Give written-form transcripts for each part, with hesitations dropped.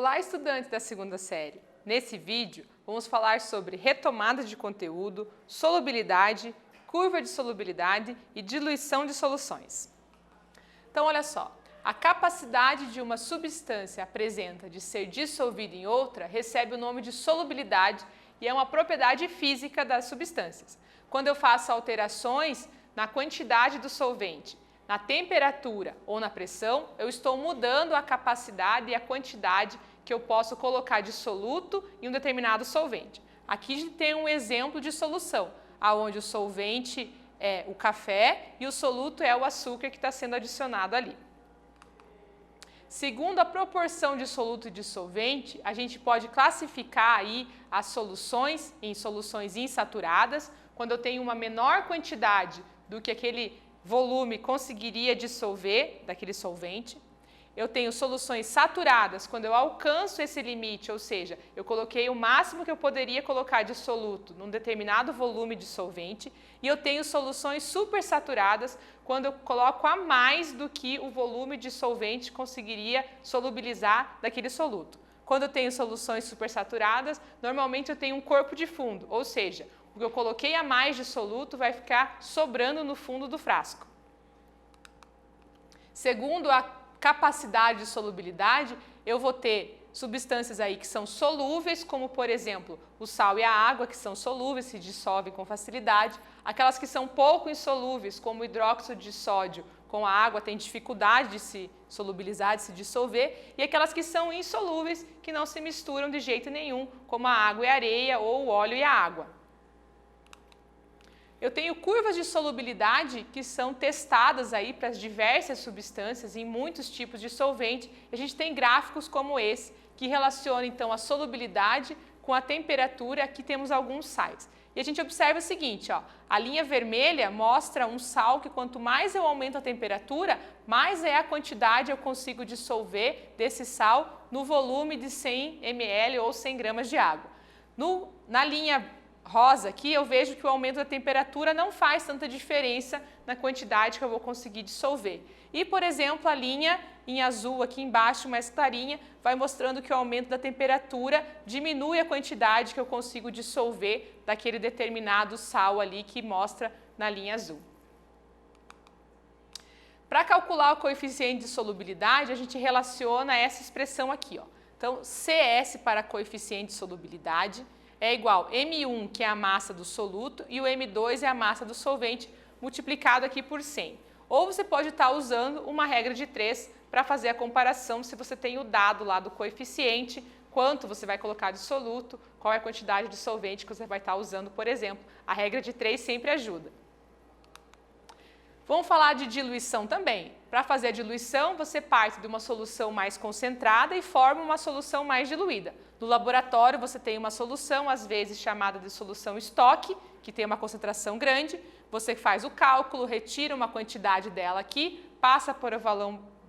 Olá, estudantes da segunda série! Nesse vídeo, vamos falar sobre retomada de conteúdo, solubilidade, curva de solubilidade e diluição de soluções. Então, olha só, a capacidade de uma substância apresenta de ser dissolvida em outra recebe o nome de solubilidade e é uma propriedade física das substâncias. Quando eu faço alterações na quantidade do solvente, na temperatura ou na pressão, eu estou mudando a capacidade e a quantidade que eu posso colocar de soluto em um determinado solvente. Aqui a gente tem um exemplo de solução, onde o solvente é o café e o soluto é o açúcar que está sendo adicionado ali. Segundo a proporção de soluto e de solvente, a gente pode classificar aí as soluções em soluções insaturadas, quando eu tenho uma menor quantidade do que aquele volume conseguiria dissolver daquele solvente. Eu tenho soluções saturadas, quando eu alcanço esse limite, ou seja, eu coloquei o máximo que eu poderia colocar de soluto num determinado volume de solvente. E eu tenho soluções supersaturadas, quando eu coloco a mais do que o volume de solvente conseguiria solubilizar daquele soluto. Quando eu tenho soluções supersaturadas, normalmente eu tenho um corpo de fundo, ou seja, o que eu coloquei a mais de soluto vai ficar sobrando no fundo do frasco. Segundo a capacidade de solubilidade, eu vou ter substâncias aí que são solúveis, como por exemplo o sal e a água, que são solúveis, se dissolvem com facilidade. Aquelas que são pouco insolúveis, como o hidróxido de sódio com a água, tem dificuldade de se solubilizar, de se dissolver. E aquelas que são insolúveis, que não se misturam de jeito nenhum, como a água e a areia ou o óleo e a água. Eu tenho curvas de solubilidade que são testadas aí para as diversas substâncias em muitos tipos de solvente. A gente tem gráficos como esse, que relacionam então a solubilidade com a temperatura. Aqui temos alguns sais. E a gente observa o seguinte, ó, a linha vermelha mostra um sal que quanto mais eu aumento a temperatura, mais é a quantidade eu consigo dissolver desse sal no volume de 100 ml ou 100 gramas de água. Na linha rosa aqui, eu vejo que o aumento da temperatura não faz tanta diferença na quantidade que eu vou conseguir dissolver. E, por exemplo, a linha em azul aqui embaixo, mais clarinha, vai mostrando que o aumento da temperatura diminui a quantidade que eu consigo dissolver daquele determinado sal ali que mostra na linha azul. Para calcular o coeficiente de solubilidade, a gente relaciona essa expressão aqui, ó. Então, CS para coeficiente de solubilidade é igual M1, que é a massa do soluto, e o M2 é a massa do solvente, multiplicado aqui por 100. Ou você pode estar usando uma regra de 3 para fazer a comparação, se você tem o dado lá do coeficiente, quanto você vai colocar de soluto, qual é a quantidade de solvente que você vai estar usando, por exemplo. A regra de 3 sempre ajuda. Vamos falar de diluição também. Para fazer a diluição, você parte de uma solução mais concentrada e forma uma solução mais diluída. No laboratório, você tem uma solução, às vezes chamada de solução estoque, que tem uma concentração grande. Você faz o cálculo, retira uma quantidade dela aqui, passa por o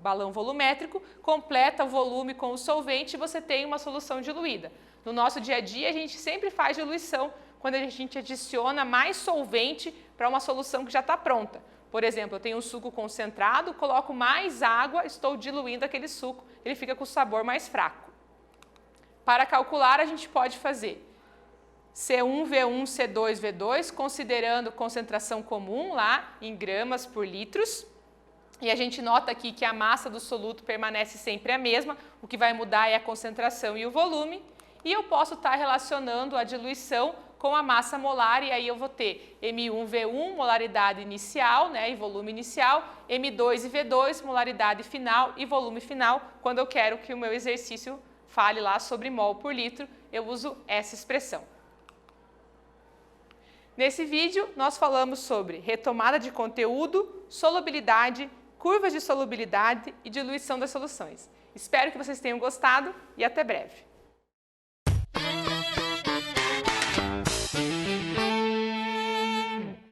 balão volumétrico, completa o volume com o solvente e você tem uma solução diluída. No nosso dia a dia, a gente sempre faz diluição quando a gente adiciona mais solvente para uma solução que já está pronta. Por exemplo, eu tenho um suco concentrado, coloco mais água, estou diluindo aquele suco, ele fica com o sabor mais fraco. Para calcular, a gente pode fazer C1, V1, C2, V2, considerando concentração comum lá em gramas por litros. E a gente nota aqui que a massa do soluto permanece sempre a mesma, o que vai mudar é a concentração e o volume. E eu posso estar relacionando a diluição com a massa molar, e aí eu vou ter M1V1, molaridade inicial, né, e volume inicial, M2 e V2, molaridade final e volume final. Quando eu quero que o meu exercício fale lá sobre mol por litro, eu uso essa expressão. Nesse vídeo, nós falamos sobre retomada de conteúdo, solubilidade, curvas de solubilidade e diluição das soluções. Espero que vocês tenham gostado e até breve.